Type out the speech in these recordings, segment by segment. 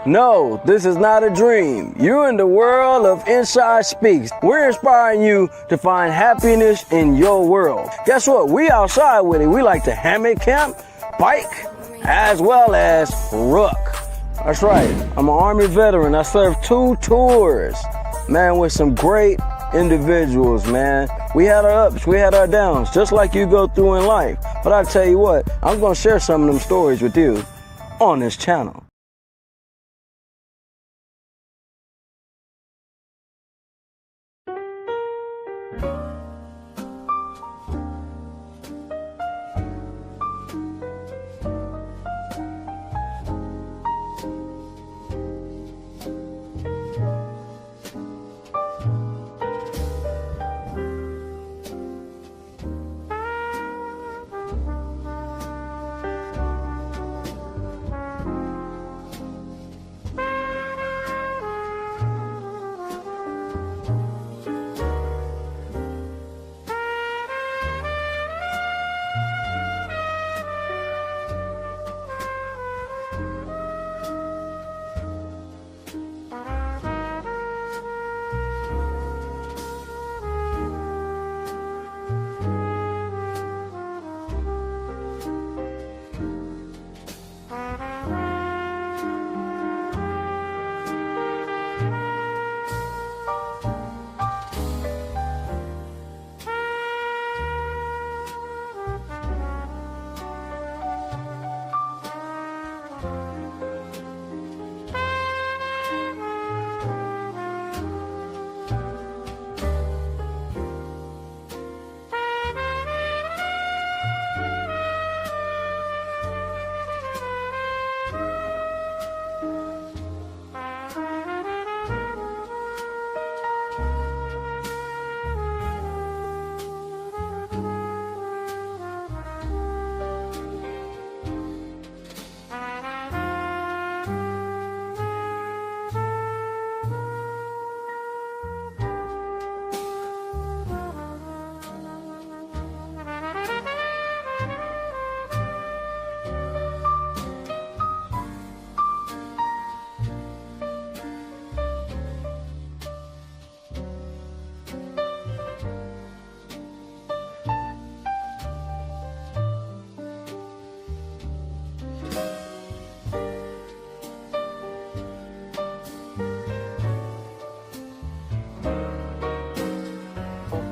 No, this is not a dream. You're in the world of Inside Speaks. We're inspiring you to find happiness in your world. Guess what? We outside with it. We like to hammock camp, bike, as well as ruck. That's right. I'm an Army veteran. I served 2 tours, man, with some great individuals, man. We had our ups, we had our downs, just like you go through in life. But I tell you what, I'm going to share some of them stories with you on this channel.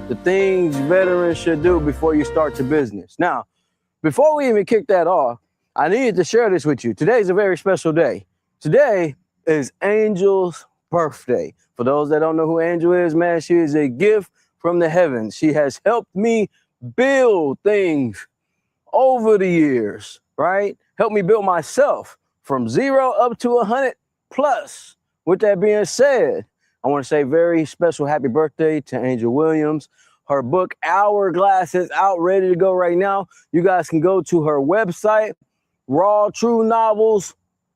The things veterans should do before you start your business. Now, before we even kick that off, I needed to share this with you. Today's a very special day. Today is Angel's birthday. For those that don't know who Angel is, man, she is a gift from the heavens. She has helped me build things over the years, right? Helped me build myself from 0 up to 100 plus. With that being said, I want to say very special happy birthday to Angel Williams. Her book, Hourglass, is out, ready to go right now. You guys can go to her website, Raw True Novels,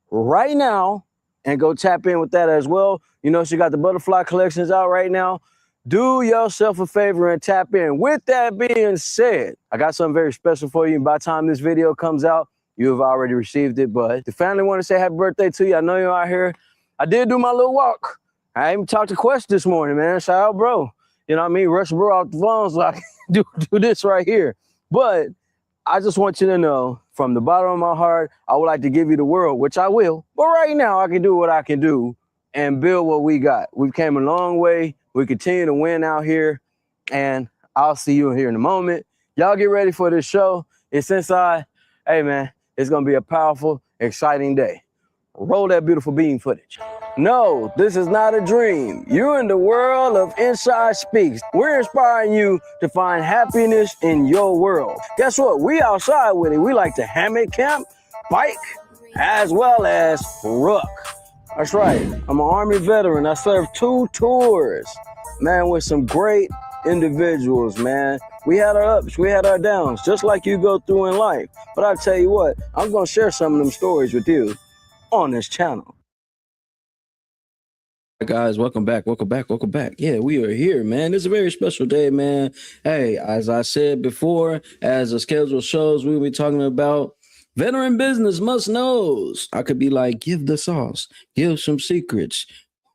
right now, and go tap in with that as well. You know, she got the butterfly collections out right now. Do yourself a favor and tap in. With that being said, I got something very special for you. By the time this video comes out, you have already received it. But the family want to say happy birthday to you. I know you're out here. I did do my little walk. I even talked to Quest this morning, man. Shout out, bro. You know what I mean? Rush bro off the phone so I can do this right here. But I just want you to know, from the bottom of my heart, I would like to give you the world, which I will. But right now, I can do what I can do and build what we got. We've came a long way. We continue to win out here. And I'll see you here in a moment. Y'all get ready for this show. It's inside. Hey, man, it's going to be a powerful, exciting day. Roll that beautiful beam footage. No, this is not a dream. You're in the world of Inside Speaks. We're inspiring you to find happiness in your world. Guess what? We outside with it. We like to hammock camp, bike, as well as ruck. That's right. I'm an Army veteran. I served 2 tours, man, with some great individuals, man. We had our ups, we had our downs, just like you go through in life. But I tell you what, I'm going to share some of them stories with you on this channel. Guys, welcome back. Yeah, we are here, man. It's a very special day, man. Hey, as I said before, as the schedule shows, we'll be talking about Veteran business must knows. I could be like, give the sauce, give some secrets.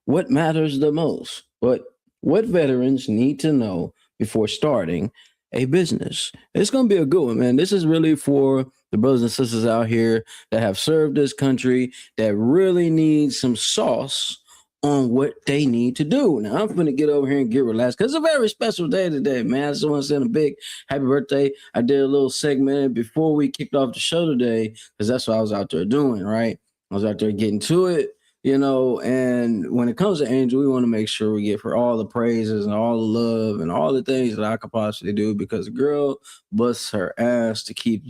What matters the most? What veterans need to know before starting a business? It's gonna be a good one, man. This is really for the brothers and sisters out here that have served this country that really need some sauce on what they need to do. Now I'm gonna get over here and get relaxed because it's a very special day today, man. I just want to send a big happy birthday. I did a little segment before we kicked off the show today because that's what I was out there doing, right? I was out there getting to it, and when it comes to Angel, we want to make sure we give her all the praises and all the love and all the things that I could possibly do because the girl busts her ass to keep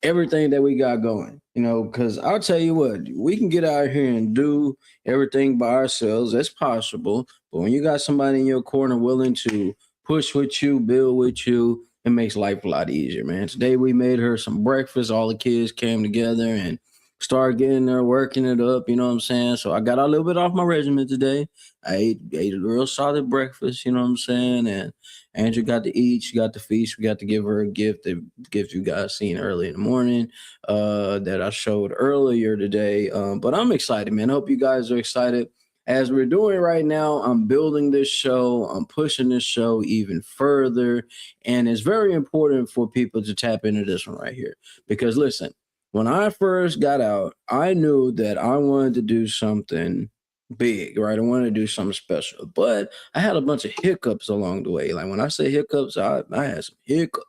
everything that we got going, because I'll tell you what, we can get out here and do everything by ourselves. That's possible. But when you got somebody in your corner willing to push with you, build with you, it makes life a lot easier, man. Today we made her some breakfast. All the kids came together and started getting there, working it up. You know what I'm saying? So I got a little bit off my regimen today. I ate a real solid breakfast. You know what I'm saying? And Andrew got to eat. She got to feast. We got to give her a gift. The gift you guys seen early in the morning that I showed earlier today. But I'm excited, man. I hope you guys are excited. As we're doing right now, I'm building this show. I'm pushing this show even further. And it's very important for people to tap into this one right here. Because listen, when I first got out, I knew that I wanted to do something big, right? I wanted to do something special, but I had a bunch of hiccups along the way. Like when I say hiccups, I had some hiccups.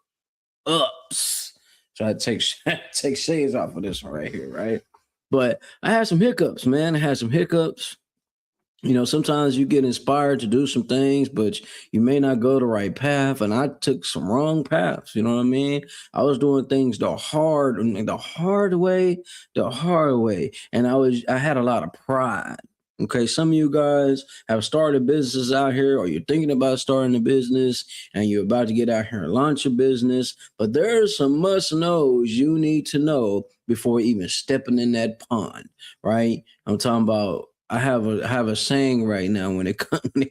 So I take shades off of this one right here, right? But I had some hiccups, man. I had some hiccups. Sometimes you get inspired to do some things, but you may not go the right path. And I took some wrong paths. You know what I mean? I was doing things the hard way. And I had a lot of pride. Okay. Some of you guys have started businesses out here, or you're thinking about starting a business and you're about to get out here and launch a business. But there's some must knows you need to know before even stepping in that pond, right? I'm talking about I have a saying right now when it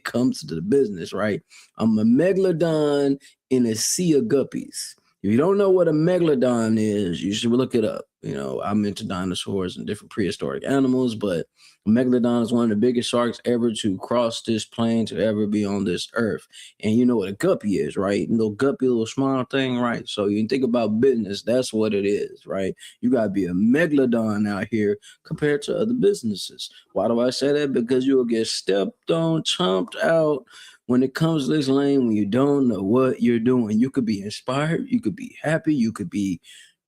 comes to the business, right? I'm a megalodon in a sea of guppies. If you don't know what a megalodon is, you should look it up. I'm into dinosaurs and different prehistoric animals, but a megalodon is one of the biggest sharks ever to cross this plane, to ever be on this earth. And you know what a guppy is, right? Little guppy, little small thing, right? So you think about business, that's what it is, right? You got to be a megalodon out here compared to other businesses. Why do I say that? Because you'll get stepped on, chomped out when it comes to this lane when you don't know what you're doing. You could be inspired, you could be happy, you could be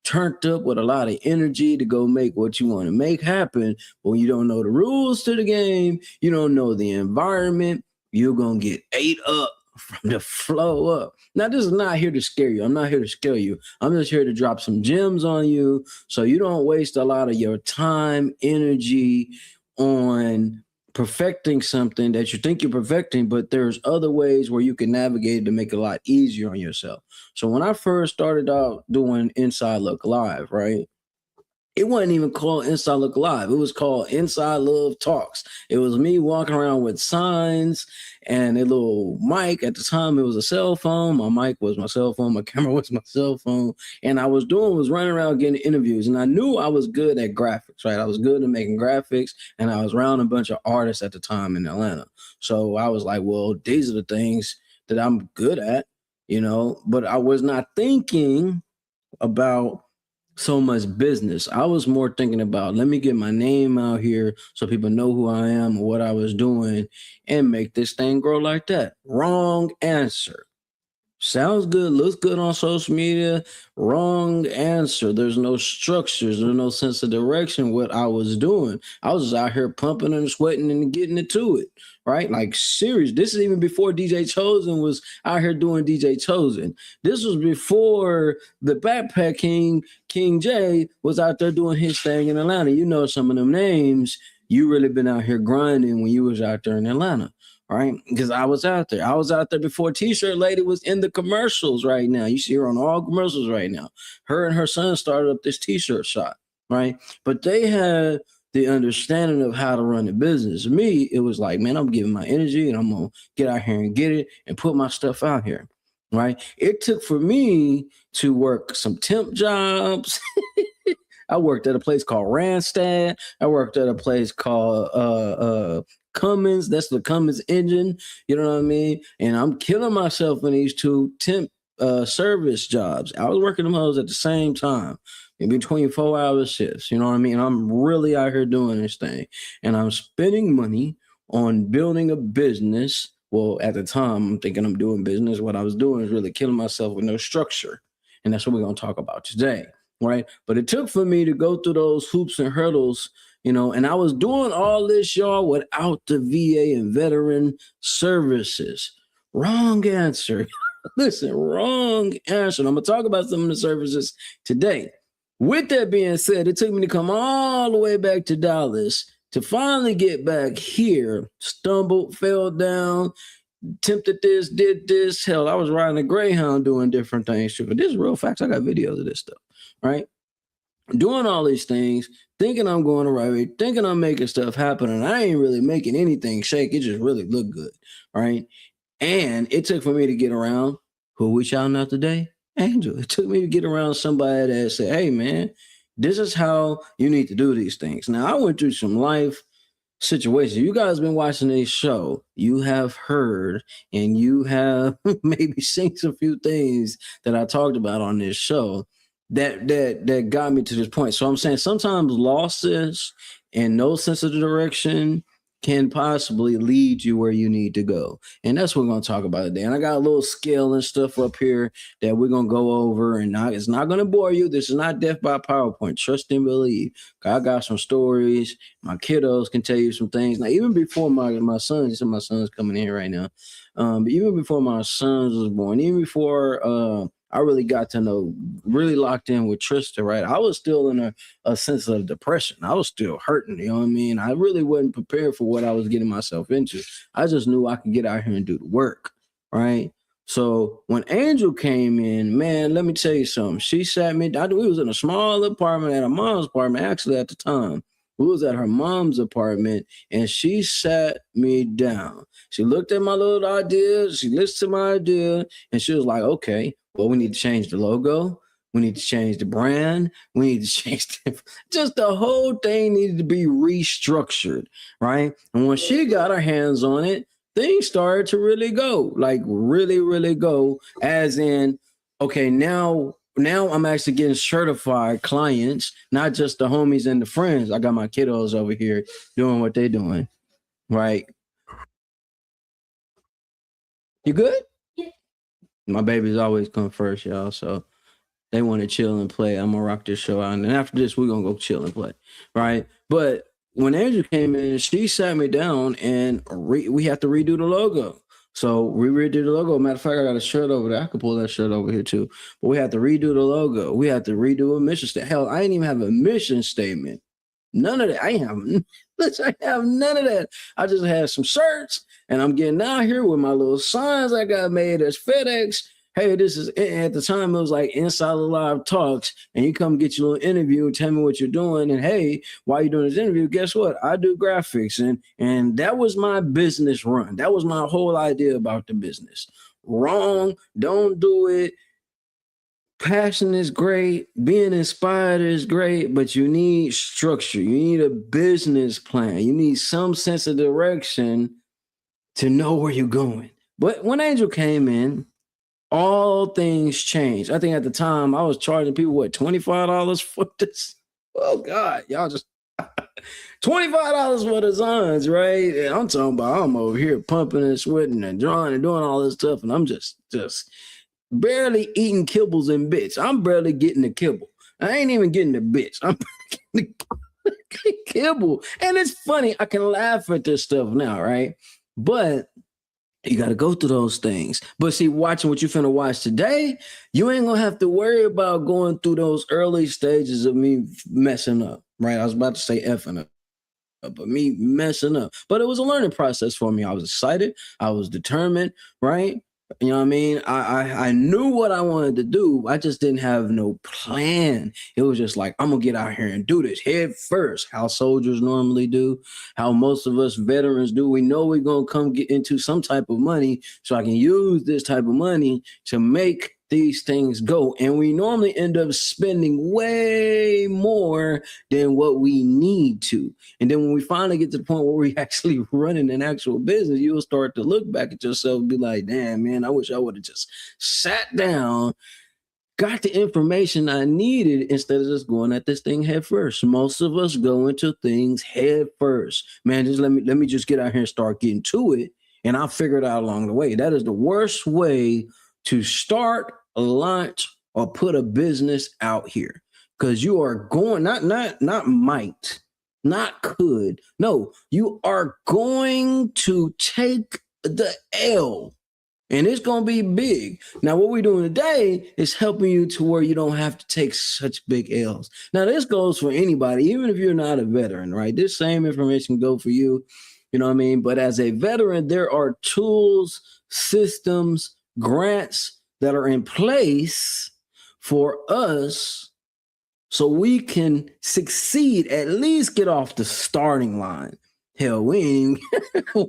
turned up with a lot of energy to go make what you want to make happen. But when you don't know the rules to the game, you don't know the environment, you're going to get ate up from the flow up. Now, this is not here to scare you. I'm not here to scare you. I'm just here to drop some gems on you so you don't waste a lot of your time, energy on perfecting something that you think you're perfecting, but there's other ways where you can navigate to make it a lot easier on yourself. So when I first started out doing Inside Look Live, right? It wasn't even called Inside Look Live. It was called Inside Love Talks. It was me walking around with signs and a little mic. At the time, it was a cell phone. My mic was my cell phone. My camera was my cell phone. And I was running around getting interviews. And I knew I was good at graphics, right? I was good at making graphics. And I was around a bunch of artists at the time in Atlanta. So I was like, well, these are the things that I'm good at, but I was not thinking about so much business. I was more thinking about, let me get my name out here so people know who I am or what I was doing and make this thing grow like that. Wrong answer. Sounds good, looks good on social media. Wrong answer. There's no structures. There's no sense of direction what I was doing. I was just out here pumping and sweating and getting into it, right? Like serious. This is even before DJ Chosen was out here doing DJ Chosen. This was before the Backpack King, King J, was out there doing his thing in Atlanta. You know some of them names. You really been out here grinding when you was out there in Atlanta. Right, because I was out there. I was out there before T-Shirt Lady was in the commercials right now. You see her on all commercials right now. Her and her son started up this T-shirt shop, right? But they had the understanding of how to run the business. Me, it was like, man, I'm giving my energy and I'm going to get out here and get it and put my stuff out here, right? It took for me to work some temp jobs. I worked at a place called Randstad. I worked at a place called Cummins. That's the Cummins engine. You know what I mean? And I'm killing myself in these two temp service jobs. I was working them hoes at the same time in between 4-hour shifts. You know what I mean? I'm really out here doing this thing, and I'm spending money on building a business. Well, at the time, I'm thinking I'm doing business. What I was doing is really killing myself with no structure. And that's what we're going to talk about today, right? But it took for me to go through those hoops and hurdles, you know, and I was doing all this, y'all, without the VA and veteran services. Wrong answer. Listen, wrong answer. And I'm going to talk about some of the services today. With that being said, it took me to come all the way back to Dallas to finally get back here. Stumbled, fell down, attempted this, did this. Hell, I was riding a Greyhound doing different things too. But this is real facts. I got videos of this stuff, right? Doing all these things, thinking I'm going the right way, thinking I'm making stuff happen, and I ain't really making anything shake. It just really looked good, right? And it took for me to get around who we shouting out today? Angel. It took me to get around somebody that said, hey, man, this is how you need to do these things. Now, I went through some life situations. You guys been watching this show. You have heard and you have maybe seen some few things that I talked about on this show that got me to this point. So I'm saying sometimes losses and no sense of direction can possibly lead you where you need to go. And that's what we're going to talk about today. And I got a little scale and stuff up here that we're going to go over. And it's not going to bore you. This is not death by PowerPoint. Trust and believe. I got some stories. My kiddos can tell you some things. Now, even before my sons, my son's coming in here right now. But even before my sons was born, even before I really got to know, really locked in with Trista, right? I was still in a sense of depression. I was still hurting, you know what I mean? I really wasn't prepared for what I was getting myself into. I just knew I could get out here and do the work, right? So when Angel came in, man, let me tell you something. She sat me down. We was in a small apartment at her mom's apartment, actually at the time. We was at her mom's apartment, and she sat me down. She looked at my little ideas. She listened to my idea, and she was like, okay, well, we need to change the logo. We need to change the brand. We need to change just the whole thing needed to be restructured, right? And when she got her hands on it, things started to really go, like really, really go, as in, okay, now I'm actually getting certified clients, not just the homies and the friends. I got my kiddos over here doing what they're doing, right? You good? My babies always come first, y'all. So they want to chill and play. I'm gonna rock this show out, and then after this, we're gonna go chill and play, right? But when Angel came in, she sat me down, and we have to redo the logo. So we redid the logo. Matter of fact, I got a shirt over there. I could pull that shirt over here too. But we have to redo the logo. We have to redo a mission statement. Hell, I didn't even have a mission statement. None of that. I have none of that. I just had some shirts, and I'm getting out here with my little signs I got made as FedEx. Hey, this is, at the time it was like Inside the Live Talks, and you come get your little interview and tell me what you're doing. And hey, while you're doing this interview, guess what? I do graphics, and that was my business run. That was my whole idea about the business. Wrong. Don't do it. Passion is great. Being inspired is great, but you need structure. You need a business plan. You need some sense of direction to know where you're going. But when Angel came in, all things changed. I think at the time I was charging people, what, $25 for this? Oh God, y'all just $25 for designs, right? And I'm talking about I'm over here pumping and sweating and drawing and doing all this stuff, and I'm just barely eating kibbles and bits. I'm barely getting the kibble. I ain't even getting the bits. I'm getting the kibble. And it's funny, I can laugh at this stuff now, right? But you got to go through those things. But see, watching what you finna watch today, you ain't gonna have to worry about going through those early stages of me messing up, right? I was about to say effing up, but me messing up. But it was a learning process for me. I was excited. I was determined, right? You know what I mean? I knew what I wanted to do. I just didn't have no plan. It was just like, I'm going to get out here and do this head first, how soldiers normally do, how most of us veterans do. We know we're going to come get into some type of money, so I can use this type of money to make these things go. And we normally end up spending way more than what we need to. And then when we finally get to the point where we're actually running an actual business, you'll start to look back at yourself and be like, damn, man, I wish I would have just sat down, got the information I needed instead of just going at this thing head first. Most of us go into things head first. Man, just let me just get out here and start getting to it, and I'll figure it out along the way. That is the worst way to start, launch, or put a business out here. Because you are going, not might, not could. No, you are going to take the L. And it's going to be big. Now, what we're doing today is helping you to where you don't have to take such big L's. Now, this goes for anybody, even if you're not a veteran, right? This same information go for you, you know what I mean? But as a veteran, there are tools, systems, grants that are in place for us so we can succeed, at least get off the starting line. Hell, we ain't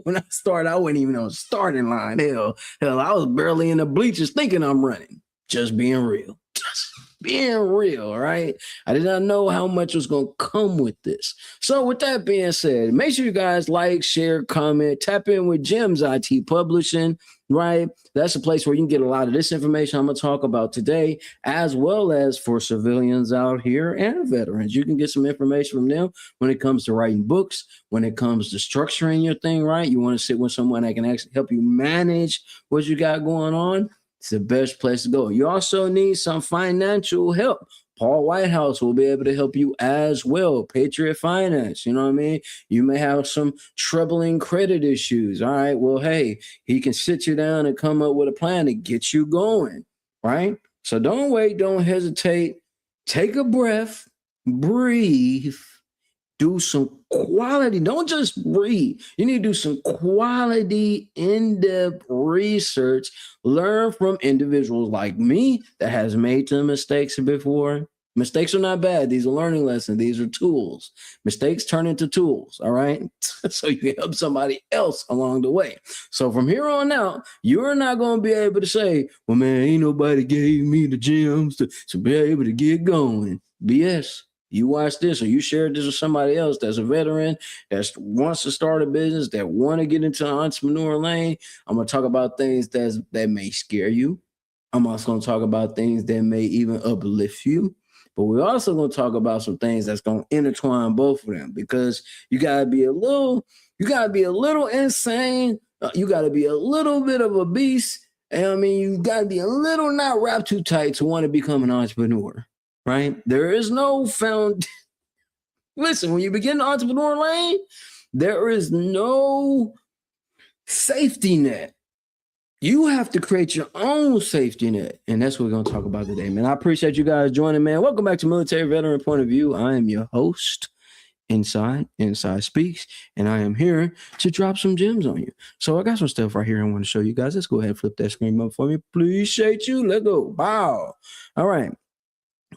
when I started, I wasn't even on the starting line. Hell, I was barely in the bleachers thinking I'm running. Just being real. Just being real, right? I did not know how much was going to come with this. So with that being said, make sure you guys like, share, comment, tap in with Gems IT Publishing, right? That's a place where you can get a lot of this information I'm going to talk about today, as well as for civilians out here and veterans. You can get some information from them when it comes to writing books, when it comes to structuring your thing, right? You want to sit with someone that can actually help you manage what you got going on. It's the best place to go. You also need some financial help. Paul Whitehouse will be able to help you as well. Patriot Finance, you know what I mean? You may have some troubling credit issues. All right, well, hey, he can sit you down and come up with a plan to get you going, right? So don't wait, don't hesitate. Take a breath, breathe, do some quality. Don't just read. You need to do some quality, in-depth research. Learn from individuals like me that has made some mistakes before. Mistakes are not bad. These are learning lessons. These are tools. Mistakes turn into tools, all right? So you can help somebody else along the way. So from here on out, you're not going to be able to say, well, man, ain't nobody gave me the gems to be able to get going. BS. You watch this or you share this with somebody else that's a veteran, that wants to start a business, that want to get into an entrepreneur lane. I'm going to talk about things that may scare you. I'm also going to talk about things that may even uplift you. But we're also going to talk about some things that's going to intertwine both of them, because you got to be a little insane. You got to be a little bit of a beast. And I mean, you got to be a little not wrapped too tight to want to become an entrepreneur. Right? There is no Listen, when you begin the entrepreneur lane, there is no safety net. You have to create your own safety net. And that's what we're going to talk about today, man. I appreciate you guys joining, man. Welcome back to Military Veteran Point of View. I am your host, Inside Speaks, and I am here to drop some gems on you. So I got some stuff right here I want to show you guys. Let's go ahead and flip that screen up for me. Appreciate you. Let's go. Wow. All right.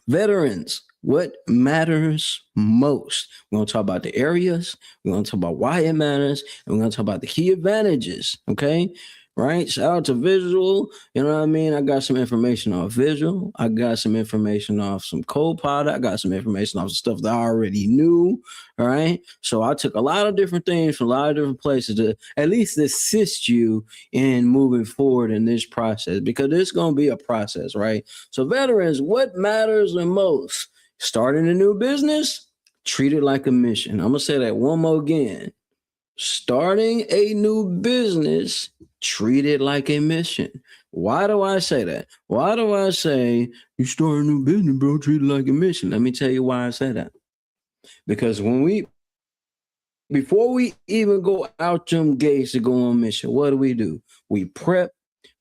Veterans, what matters most? We're going to talk about the areas. We're going to talk about why it matters. And we're going to talk about the key advantages. Okay. Right. Shout out to Visual. You know what I mean? I got some information off Visual. I got some information off some Copilot. I got some information off some stuff that I already knew. All right. So I took a lot of different things from a lot of different places to at least assist you in moving forward in this process, because it's going to be a process, right? So veterans, what matters the most? Starting a new business, treat it like a mission. I'm going to say that one more again. Starting a new business, treat it like a mission. Why do I say that? Why do I say you start a new business, bro, treat it like a mission? Let me tell you why I say that. Because before we even go out them gates to go on mission, what do? We prep,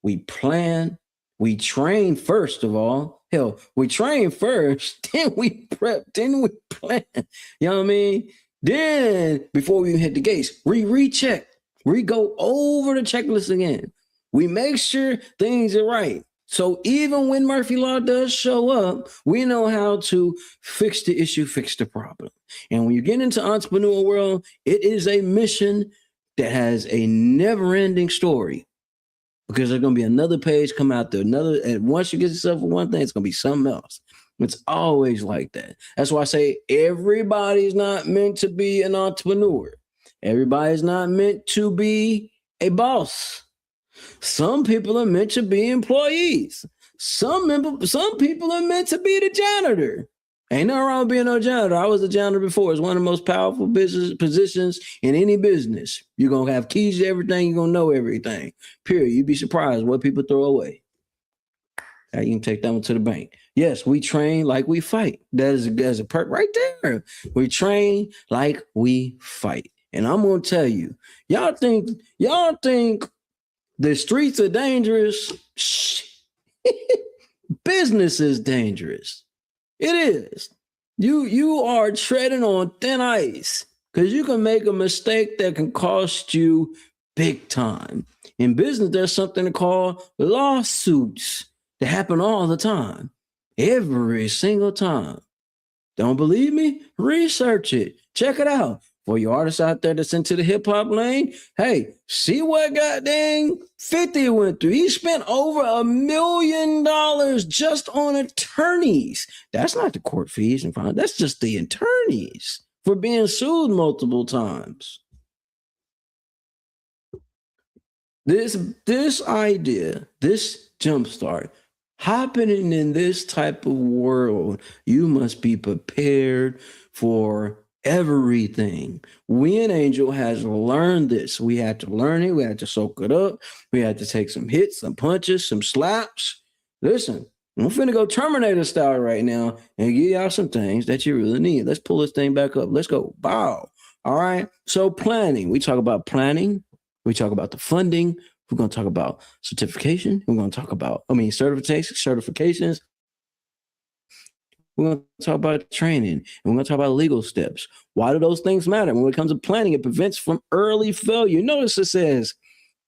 we plan, we train first of all. Hell, we train first, then we prep, then we plan. You know what I mean? Then, before we hit the gates, we recheck. We go over the checklist again. We make sure things are right. So even when Murphy Law does show up, we know how to fix the issue, fix the problem. And when you get into entrepreneur world, it is a mission that has a never-ending story. because there's gonna be another page come out there, another, and once you get yourself with one thing, it's gonna be something else. It's always like that. That's why I say everybody's not meant to be an entrepreneur. Everybody's not meant to be a boss. Some people are meant to be employees. Some people are meant to be the janitor. Ain't nothing wrong with being no janitor. I was a janitor before. It's one of the most powerful business positions in any business. You're going to have keys to everything. You're going to know everything. Period. You'd be surprised what people throw away. Now you can take that one to the bank. Yes, we train like we fight. That's a perk right there. We train like we fight. And I'm going to tell you, y'all think the streets are dangerous? Shh. Business is dangerous. It is. You are treading on thin ice because you can make a mistake that can cost you big time. In business, there's something called lawsuits that happen all the time, every single time. Don't believe me? Research it. Check it out. For you artists out there that's into the hip hop lane, hey, see what goddamn 50 went through. He spent over $1 million just on attorneys. That's not the court fees and fines. That's just the attorneys for being sued multiple times. This idea, this jumpstart, happening in this type of world, you must be prepared for everything. We in Angel has learned this. We had to learn it. We had to soak it up. We had to take some hits, some punches, some slaps. Listen, I'm finna go Terminator style right now and give y'all some things that you really need. Let's pull this thing back up. Let's go. Bow. All right. So planning. We talk about planning. We talk about the funding. We're going to talk about certification. We're going to talk about, certifications. We're going to talk about training, and we're going to talk about legal steps. Why do those things matter? When it comes to planning, it prevents from early failure. Notice it says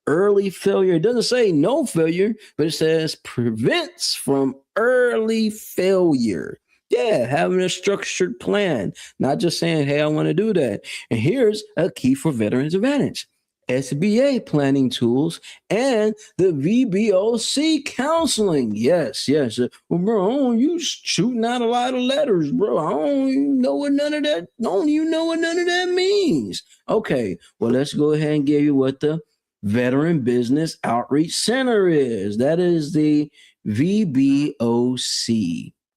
early failure. It doesn't say no failure, but it says prevents from early failure. Yeah, having a structured plan, not just saying, hey, I want to do that. And here's a key for Veterans Advantage. SBA planning tools and the VBOC counseling. Yes. Well, bro, you shooting out a lot of letters, bro. I don't even know what none of that means. Okay, well, let's go ahead and give you what the Veteran Business Outreach Center is. That is the VBOC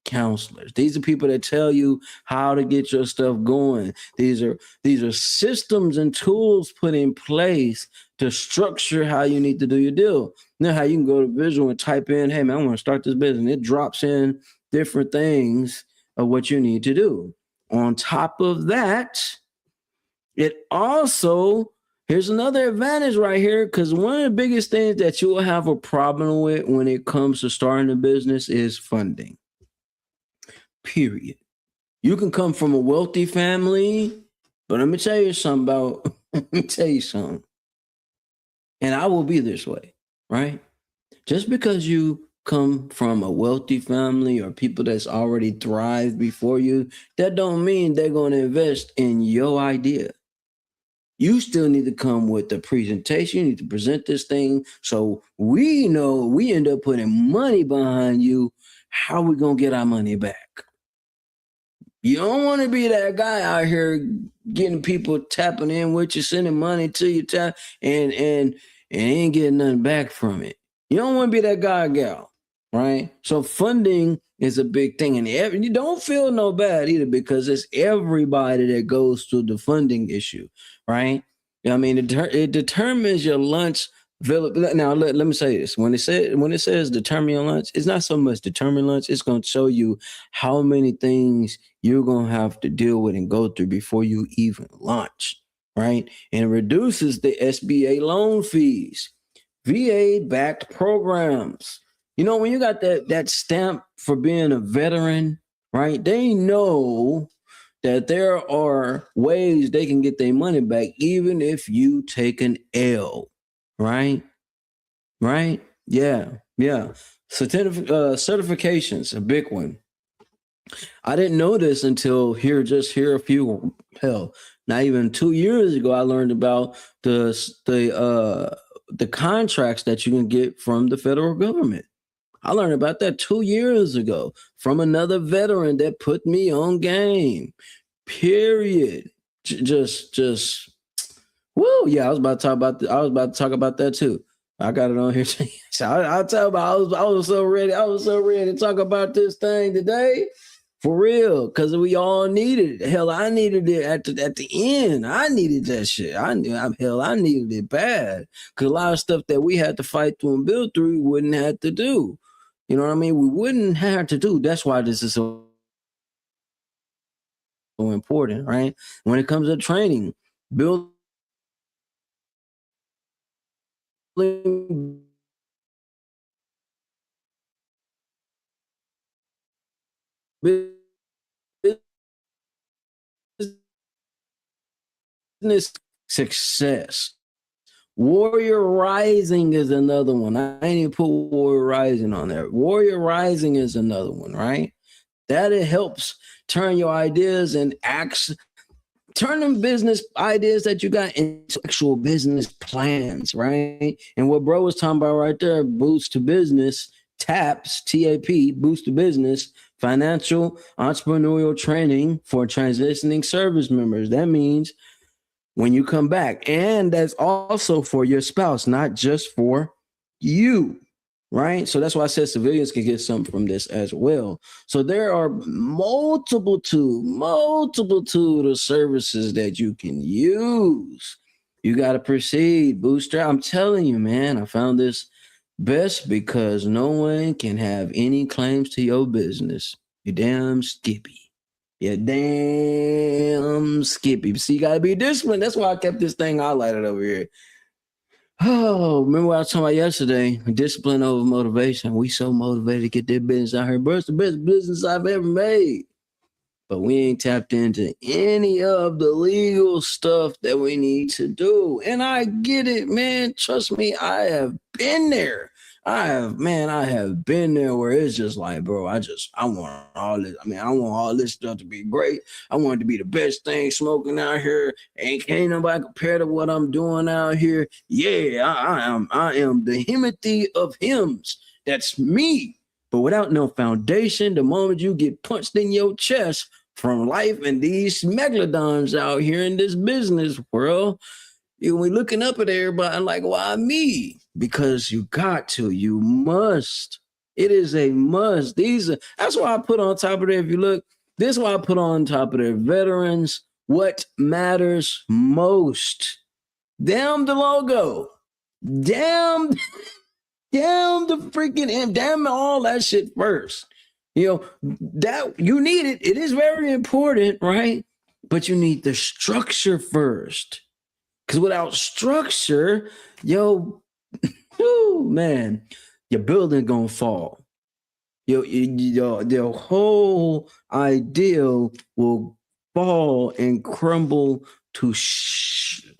counselors. These are people that tell you how to get your stuff going. These are systems and tools put in place to structure how you need to do your deal. Now, how you can go to Visual and type in, hey man, I want to start this business. It drops in different things of what you need to do. On top of that, it also, here's another advantage right here, because one of the biggest things that you will have a problem with when it comes to starting a business is funding. Period. You can come from a wealthy family, but let me tell you something. And I will be this way, right? Just because you come from a wealthy family or people that's already thrived before you, that don't mean they're going to invest in your idea. You still need to come with the presentation. You need to present this thing so we know we end up putting money behind you. How we going to get our money back? You don't want to be that guy out here getting people tapping in with you, sending money to you, and ain't getting nothing back from it. You don't want to be that guy or gal, right? So funding is a big thing. And you don't feel no bad either, because it's everybody that goes through the funding issue, right? I mean, it determines your lunch. Now, let me say this. When it says determine your lunch, it's not so much determine lunch. It's going to show you how many things you're going to have to deal with and go through before you even launch, right? And it reduces the SBA loan fees, VA-backed programs. You know, when you got that stamp for being a veteran, right? They know that there are ways they can get their money back, even if you take an L. Right? Yeah. Certifications, a big one. I didn't know this until not even 2 years ago. I learned about the the contracts that you can get from the federal government. I learned about that 2 years ago from another veteran that put me on game. Period. Just woo. Yeah, I was about to talk about that too. I got it on here. So I'll tell about I was so ready. I was so ready to talk about this thing today. For real, because we all needed it. Hell, I needed it at the end. I needed that shit. I needed it bad. Because a lot of stuff that we had to fight through and build through, we wouldn't have to do. You know what I mean? We wouldn't have to do. That's why this is so important, right? When it comes to training, building business success. Warrior Rising is another one. I ain't even put Warrior Rising on there. Warrior Rising is another one, right? That it helps turn your ideas and acts, turn them business ideas that you got into actual business plans, right? And what bro was talking about right there, Boost to Business, TAPS, T-A-P, Boost to Business, financial entrepreneurial training for transitioning service members. That means when you come back, and that's also for your spouse, not just for you, right? So that's why I said civilians can get something from this as well. So there are multitude of services that you can use. You got to proceed, booster. I'm telling you, man, I found this best because no one can have any claims to your business. You damn skippy. Yeah, damn skippy. See, you gotta be disciplined. That's why I kept this thing highlighted over here. Oh, remember what I was talking about yesterday? Discipline over motivation. We so motivated to get that business out here. Bro, it's the best business I've ever made. But we ain't tapped into any of the legal stuff that we need to do. And I get it, man. Trust me, I have been there. I have been there where it's just like, bro, I want all this. I want all this stuff to be great. I want it to be the best thing smoking out here. Ain't nobody compare to what I'm doing out here. Yeah, I am the Himothy of hymns. That's me. But without no foundation, the moment you get punched in your chest from life and these megalodons out here in this business world, we looking up at everybody like, why me? Because you must. It is a must. That's why I put on top of there. If you look, this is why I put on top of there. Veterans, what matters most? Damn the logo. Damn the freaking, damn all that shit first. That you need it. It is very important, right? But you need the structure first. Because without structure, man, your building gonna fall. Your whole ideal will fall and crumble to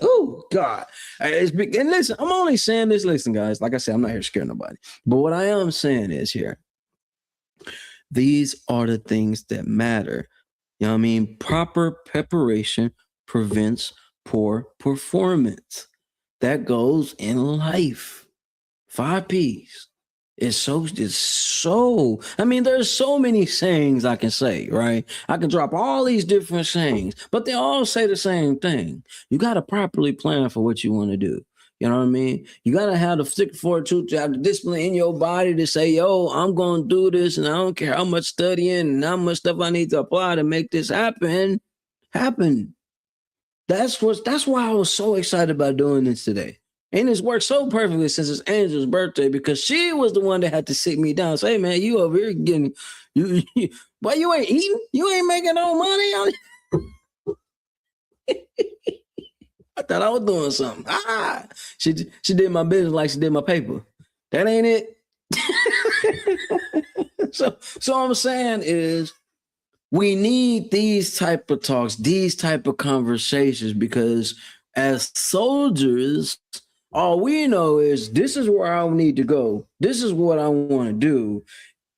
oh God. And listen, I'm only saying this. Listen, guys, like I said, I'm not here to scare nobody. But what I am saying is here, these are the things that matter. You know what I mean? Proper preparation prevents poor performance. That goes in life. 5 P's. There's so many sayings I can say, right? I can drop all these different sayings, but they all say the same thing. You got to properly plan for what you want to do. You know what I mean? You got to have the stick fortitude to have the discipline in your body to say, yo, I'm going to do this, and I don't care how much studying and how much stuff I need to apply to make this happen. That's why I was so excited about doing this today. And it's worked so perfectly since it's Angel's birthday, because she was the one that had to sit me down. Say, hey, man, you over here getting, why you ain't eating? You ain't making no money. I thought I was doing something. She did my business like she did my paper. That ain't it. So what I'm saying is, we need these type of talks, these type of conversations, because as soldiers, all we know is this is where I need to go. This is what I want to do,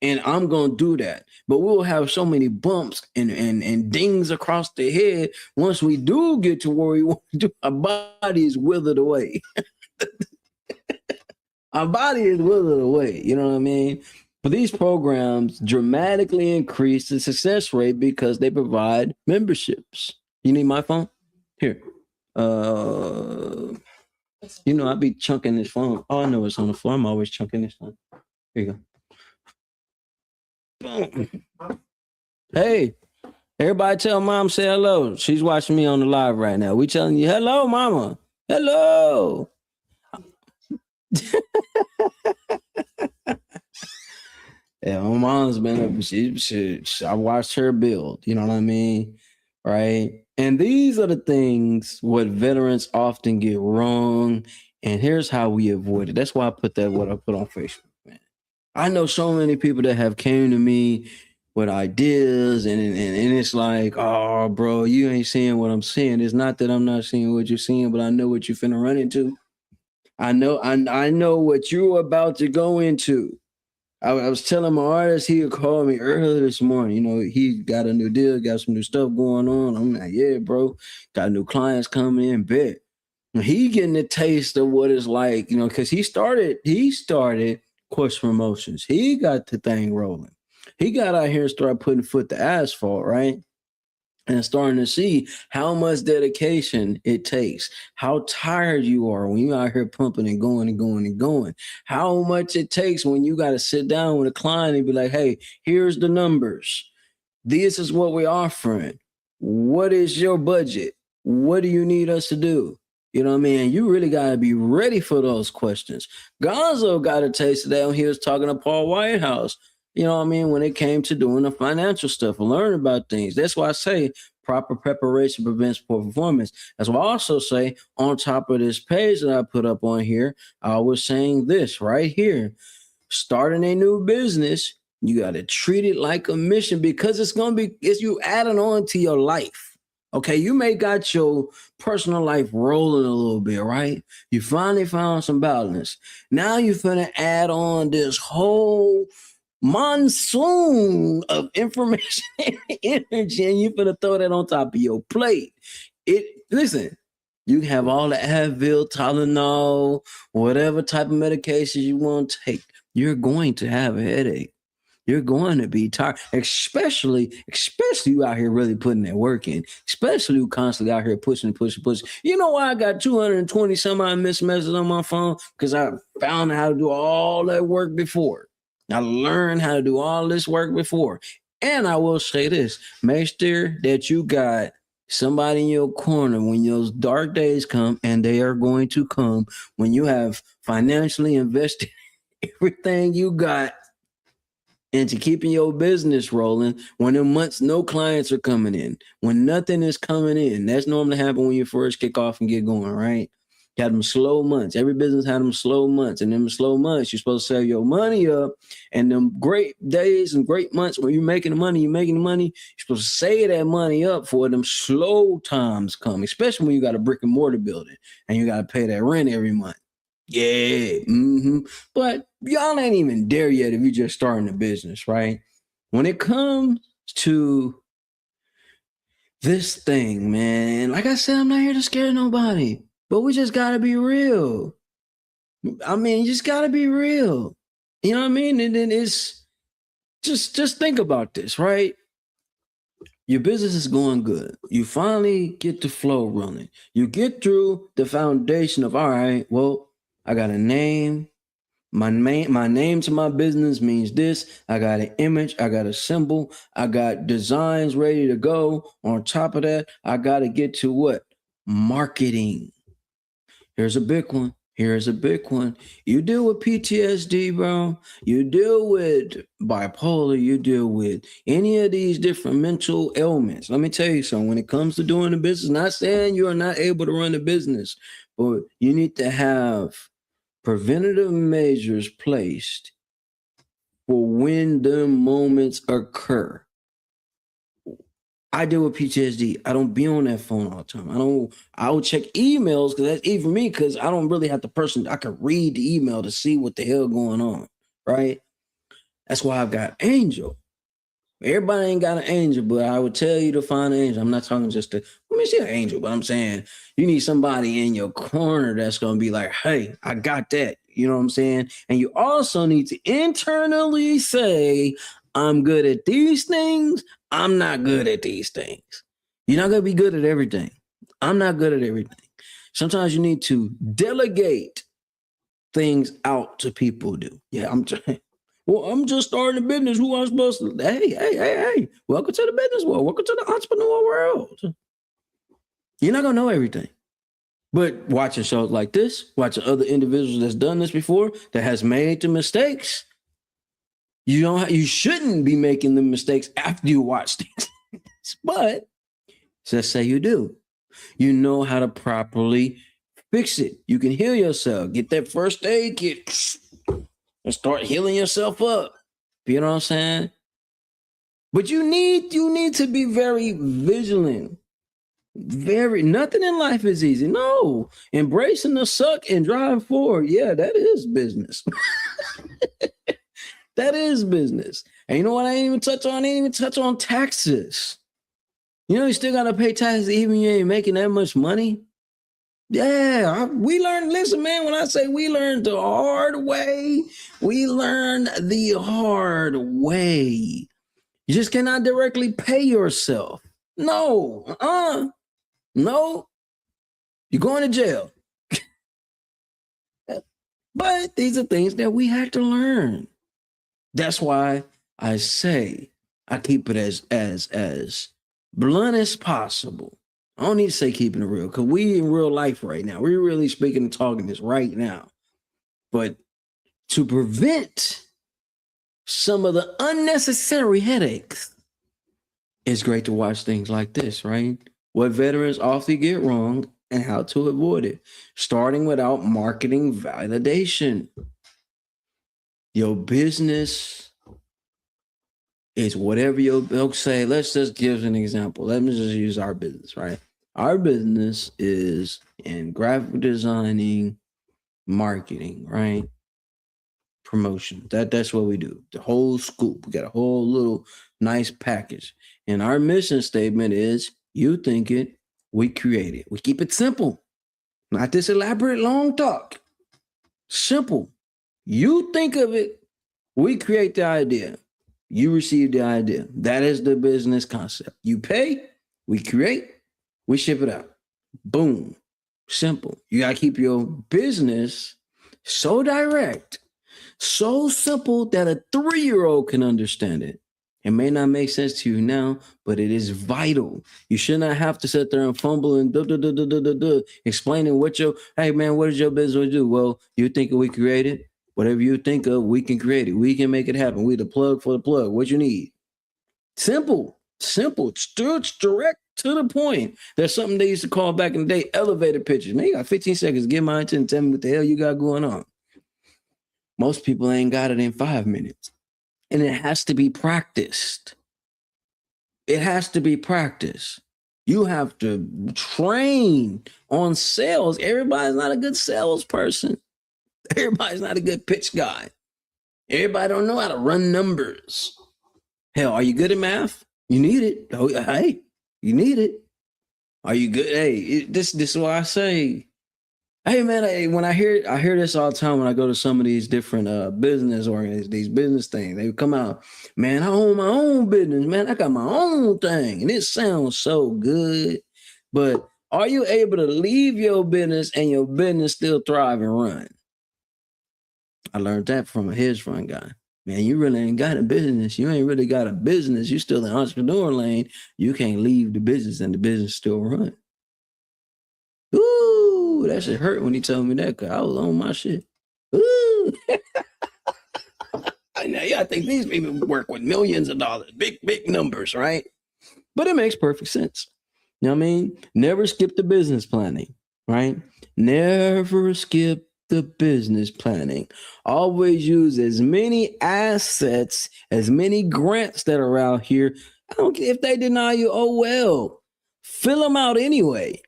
and I'm going to do that. But we'll have so many bumps and dings across the head. Once we do get to where we want to do, our body is withered away. Our body is willing to wait. You know what I mean? But these programs dramatically increase the success rate because they provide memberships. You need my phone? Here. You know, I be chunking this phone. Oh, I know it's on the floor. I'm always chunking this phone. Here you go. Boom. Hey, everybody tell mom say hello. She's watching me on the live right now. We telling you hello, mama. Hello. Yeah, my mom's been up. I watched her build. You know what I mean? Right. And these are the things what veterans often get wrong. And here's how we avoid it. That's why I put that what I put on Facebook, man. I know so many people that have came to me with ideas, and it's like, oh, bro, you ain't seeing what I'm seeing. It's not that I'm not seeing what you're seeing, but I know what you're finna run into. I know what you're about to go into. I was telling my artist, he called me earlier this morning. You know, he got a new deal, got some new stuff going on. I'm like, yeah, bro, got new clients coming in, bet. He getting a taste of what it's like, you know, because he started Quest Promotions. He got the thing rolling. He got out here and started putting foot to asphalt, right? And starting to see how much dedication it takes, how tired you are when you're out here pumping and going and going and going, how much it takes when you got to sit down with a client and be like, hey, here's the numbers. This is what we're offering. What is your budget? What do you need us to do? You know what I mean? You really got to be ready for those questions. Gonzo got a taste of that when he was talking to Paul Whitehouse. You know what I mean? When it came to doing the financial stuff and learning about things. That's why I say proper preparation prevents poor performance. That's why I also say on top of this page that I put up on here, I was saying this right here. Starting a new business, you got to treat it like a mission because it's you adding on to your life. Okay, you may got your personal life rolling a little bit, right? You finally found some balance. Now you're finna add on this whole monsoon of information and energy, and you finna throw that on top of your plate. Listen, you can have all the Advil, Tylenol, whatever type of medication you want to take. You're going to have a headache. You're going to be tired, especially you out here really putting that work in, especially you constantly out here pushing. You know why I got 220 some odd missed messages on my phone? Because I found how to do all that work before. I learned how to do all this work before. And I will say this, make sure that you got somebody in your corner when those dark days come, and they are going to come when you have financially invested everything you got into keeping your business rolling, when in months no clients are coming in, when nothing is coming in. That's normally happen when you first kick off and get going, right? You had them slow months. Every business had them slow months. And in them slow months, you're supposed to save your money up. And them great days and great months when you're making the money, you're supposed to save that money up for them slow times come, especially when you got a brick and mortar building and you got to pay that rent every month. Yeah. But y'all ain't even there yet if you're just starting a business, right? When it comes to this thing, man, like I said, I'm not here to scare nobody, but we just got to be real. I mean, you just got to be real. You know what I mean? And then it's just think about this, right? Your business is going good. You finally get the flow running. You get through the foundation of, all right, well, I got a name. My name to my business means this. I got an image. I got a symbol. I got designs ready to go. On top of that, I got to get to what? Marketing. Here's a big one. You deal with PTSD, bro. You deal with bipolar. You deal with any of these different mental ailments. Let me tell you something. When it comes to doing the business, not saying you are not able to run the business, but you need to have preventative measures placed for when the moments occur. I deal with PTSD. I don't be on that phone all the time. I will check emails because that's even me, because I don't really have the person. I can read the email to see what the hell going on, right? That's why I've got Angel. Everybody ain't got an angel, but I would tell you to find an angel. I'm not talking just to, let me see an angel, but I'm saying you need somebody in your corner that's going to be like, hey, I got that. You know what I'm saying? And you also need to internally say, I'm good at these things. I'm not good at these things. You're not going to be good at everything. I'm not good at everything. Sometimes you need to delegate things out to people do. Yeah, I'm just starting a business. Who I'm supposed to? Hey. Welcome to the business world. Welcome to the entrepreneur world. You're not going to know everything. But watching shows like this, watching other individuals that's done this before, that has made the mistakes, you shouldn't be making the mistakes after you watch these. But let's say you do. You know how to properly fix it. You can heal yourself. Get that first aid kit and start healing yourself up. You know what I'm saying? But you need to be very vigilant. Nothing in life is easy. No, embracing the suck and drive forward. Yeah, that is business. That is business. And you know what? I didn't even touch on taxes. You know, you still gotta pay taxes even you ain't making that much money. Yeah, we learned. Listen, man. When I say we learned the hard way, we learned the hard way. You just cannot directly pay yourself. No, no, you're going to jail. But these are things that we have to learn. That's why I say I keep it as blunt as possible. I don't need to say keeping it real because we in real life right now. We're really speaking and talking this right now. But to prevent some of the unnecessary headaches, it's great to watch things like this, right? What veterans often get wrong and how to avoid it. Starting without marketing validation. Your business is whatever you'll say. Let's just give an example. Let me just use our business, right? Our business is in graphic designing, marketing, right? Promotion. That's what we do. The whole scoop. We got a whole little nice package. And our mission statement is, you think it, we create it. We keep it simple. Not this elaborate long talk. Simple. You think of it, we create the idea. You receive the idea. That is the business concept. You pay, we create, we ship it out. Boom. Simple. You got to keep your business so direct, so simple that a 3-year-old can understand it. It may not make sense to you now, but it is vital. You should not have to sit there and fumble and explaining hey man, what does your business do? Well, you think we created? Whatever you think of, we can create it. We can make it happen. We the plug for the plug. What you need? Simple. It's direct to the point. There's something they used to call back in the day elevator pitches. Man, you got 15 seconds. Give my attention. Tell me what the hell you got going on. Most people ain't got it in 5 minutes. And it has to be practiced. It has to be practiced. You have to train on sales. Everybody's not a good salesperson. Everybody's not a good pitch guy. Everybody don't know how to run numbers. Hell, are you good at math? You need it. Oh, hey, you need it. Are you good? Hey, this is why I say, hey man, when I hear this all the time when I go to some of these different business organizations, these business things, they come out, man, I own my own business, man. I got my own thing. And it sounds so good. But are you able to leave your business and your business still thrive and run? I learned that from a hedge fund guy. Man, you really ain't got a business. You ain't really got a business. You still in entrepreneur lane. You can't leave the business and the business still run. Ooh, that shit hurt when he told me that because I was on my shit. Ooh. Now, yeah, I think these people work with millions of dollars, big numbers, right? But it makes perfect sense. You know what I mean? Never skip the business planning, right? Never skip the business planning. Always use as many assets, as many grants that are out here. I don't care if they deny you, oh well. Fill them out anyway.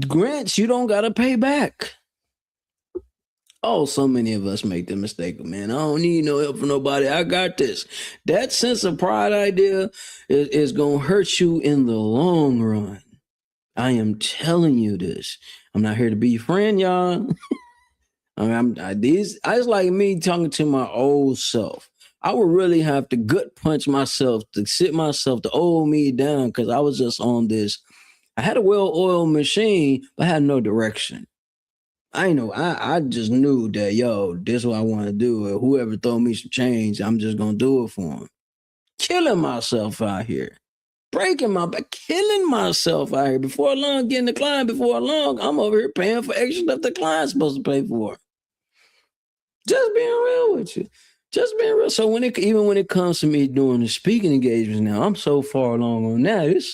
Grants you don't got to pay back. Oh, so many of us make the mistake of, man, I don't need no help from nobody. I got this. That sense of pride idea is going to hurt you in the long run. I am telling you this. I'm not here to be your friend, y'all. I mean, I just like me talking to my old self. I would really have to gut punch myself to sit myself to old me down because I was just on this. I had a well-oiled machine, but I had no direction. I know. I just knew that this is what I want to do. Whoever throw me some change, I'm just gonna do it for him. Killing myself out here, breaking my back, killing myself out here. Before long, getting the client. Before long, I'm over here paying for extra stuff the client's supposed to pay for. Just being real with you. Just being real. So even when it comes to me doing the speaking engagements now, I'm so far along on that.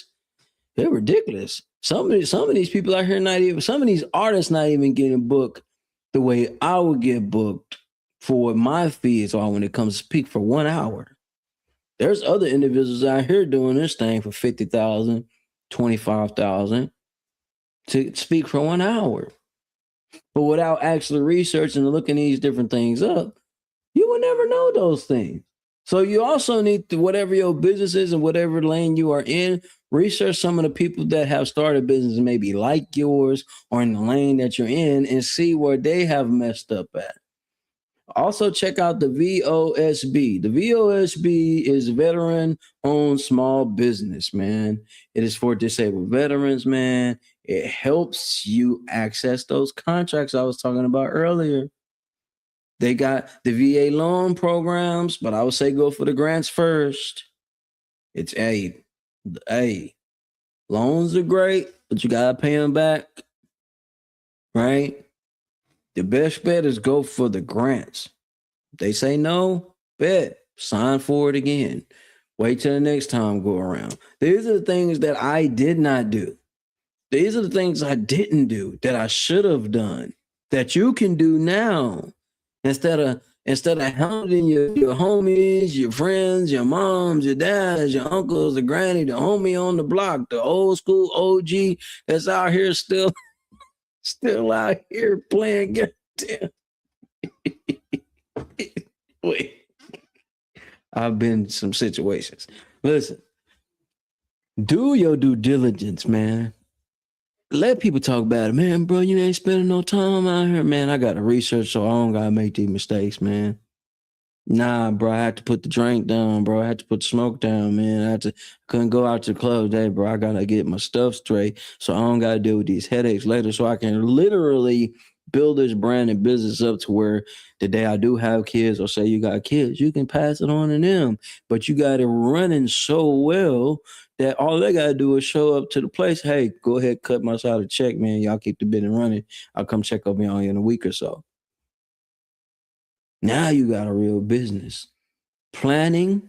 They're ridiculous. Some of these people out here some of these artists not even getting booked the way I would get booked for my fees or when it comes to speak for 1 hour. There's other individuals out here doing this thing for $50,000, $25,000 to speak for 1 hour. But without actually researching and looking these different things up, you will never know those things. So you also need to, whatever your business is and whatever lane you are in, research some of the people that have started businesses maybe like yours or in the lane that you're in and see where they have messed up at. Also check out the VOSB. The VOSB is veteran-owned small business, man. It is for disabled veterans, man. It helps you access those contracts I was talking about earlier. They got the VA loan programs, but I would say go for the grants first. It's loans are great, but you gotta pay them back, right? The best bet is go for the grants. If they say no, bet, sign for it again. Wait till the next time go around. These are the things that I did not do. These are the things I didn't do that I should have done that you can do now. Instead of hounding your homies, your friends, your moms, your dads, your uncles, the granny, the homie on the block, the old school OG that's out here still out here playing goddamn. Wait. I've been in some situations. Listen, do your due diligence, man. Let people talk about it. Man, bro, you ain't spending no time out here. Man, I got to research so I don't got to make these mistakes, man. Nah, bro, I had to put the drink down, bro. I had to put the smoke down, man. Couldn't go out to the club today, bro. I got to get my stuff straight so I don't got to deal with these headaches later so I can literally build this brand and business up to where the day I do have kids or say you got kids, you can pass it on to them. But you got it running so well that all they got to do is show up to the place. Hey, go ahead, cut my side of the check, man. Y'all keep the business running. I'll come check up on you in a week or so. Now you got a real business. Planning,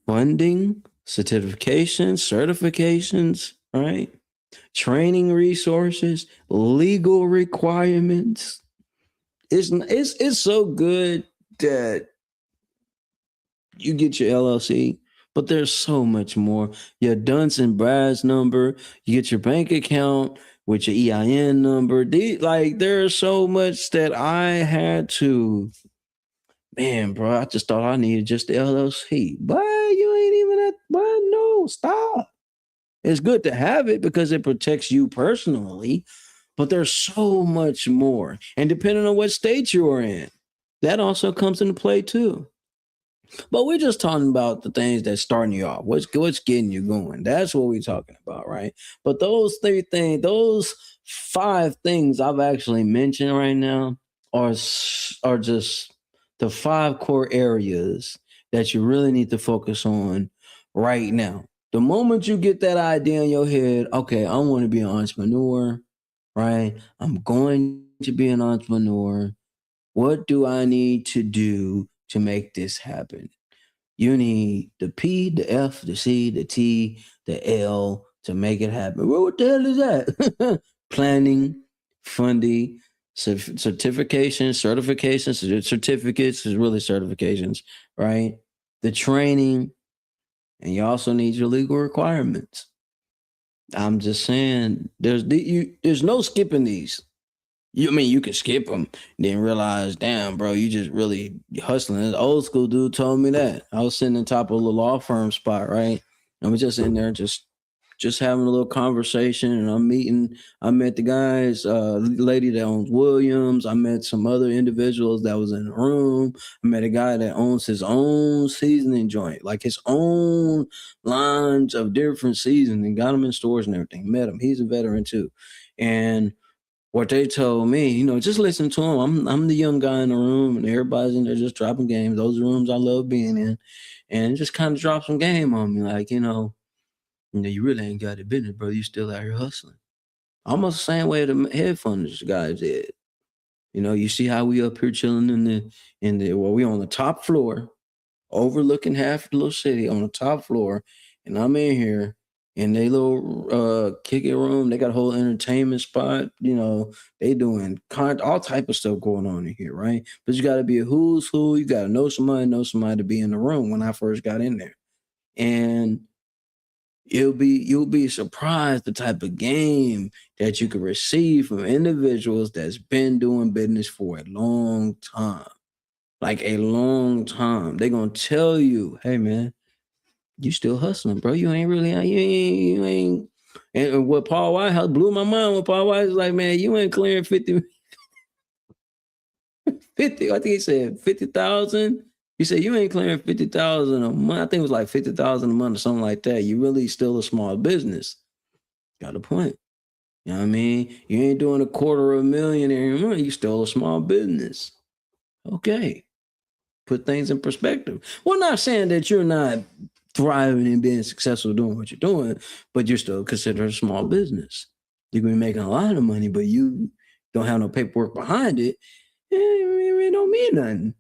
funding, certifications, right? Training resources, legal requirements. It's so good that you get your LLC, but there's so much more. Your Duns and Brad's number, you get your bank account with your EIN number. There's so much that I had to. Man, bro, I just thought I needed just the LLC. But you ain't even at, but no, stop. It's good to have it because it protects you personally, but there's so much more. And depending on what state you're in, that also comes into play too. But we're just talking about the things that's starting you off. What's getting you going? That's what we're talking about, right? But those 5 things I've actually mentioned right now are just the 5 core areas that you really need to focus on right now. The moment you get that idea in your head, okay, I want to be an entrepreneur, right? I'm going to be an entrepreneur. What do I need to do to make this happen? You need the P, the F, the C, the T, the L to make it happen. Well, what the hell is that? Planning, funding, certifications is really certifications, right? The training, and you also need your legal requirements. I'm just saying, there's no skipping these. You can skip them, then realize, damn, bro, you just really hustling. An old school dude told me that. I was sitting on top of a little law firm spot, right? And we're just in there just just having a little conversation, and I met the guys, lady that owns Williams. I met some other individuals that was in the room. I met a guy that owns his own seasoning joint, like his own lines of different seasoning, got them in stores and everything. Met him. He's a veteran too. And what they told me, just listen to them. I'm the young guy in the room, and everybody's in there just dropping games. Those are rooms I love being in, and just kind of drop some game on me, like you really ain't got it business, bro. You still out here hustling. Almost the same way the headphones guys did. You see how we up here chilling we on the top floor, overlooking half the little city on the top floor, and I'm in here in they little kick it room. They got a whole entertainment spot. They doing all type of stuff going on in here, right? But you got to be a who's who. You got to know somebody to be in the room. When I first got in there, and you'll be surprised the type of game that you can receive from individuals that's been doing business for a long time. Like a long time. They're gonna tell you, hey man, you still hustling, bro. You ain't really you ain't and what Paul Whitehouse blew my mind when Paul White was like, man, you ain't clearing 50, I think he said 50,000. He said, you ain't clearing 50,000 a month. I think it was like 50,000 a month or something like that. You really still a small business. Got a point. You know what I mean? You ain't doing $250,000 every month. You still a small business. Okay. Put things in perspective. We're not saying that you're not thriving and being successful doing what you're doing, but you're still considered a small business. You can be making a lot of money, but you don't have no paperwork behind it. It don't mean nothing.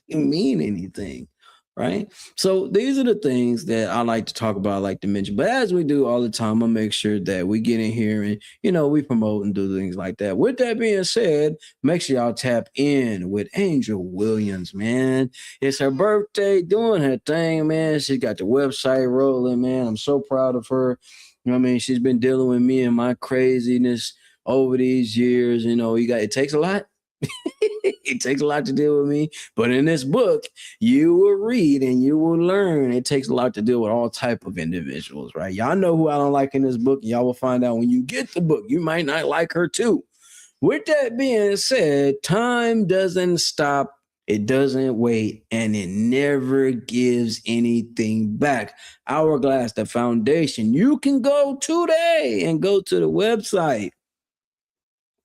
You mean anything, right? So these are the things that I like to talk about, I like to mention. But as we do all the time, I make sure that we get in here and we promote and do things like that. With that being said, make sure y'all tap in with Angel Williams, man. It's her birthday, doing her thing, man. She got the website rolling, man. I'm so proud of her. She's been dealing with me and my craziness over these years. It takes a lot. It takes a lot to deal with me, but in this book, you will read and you will learn. It takes a lot to deal with all type of individuals, right? Y'all know who I don't like in this book. Y'all will find out when you get the book. You might not like her too. With that being said, time doesn't stop. It doesn't wait, and it never gives anything back. Hourglass, the foundation. You can go today and go to the website.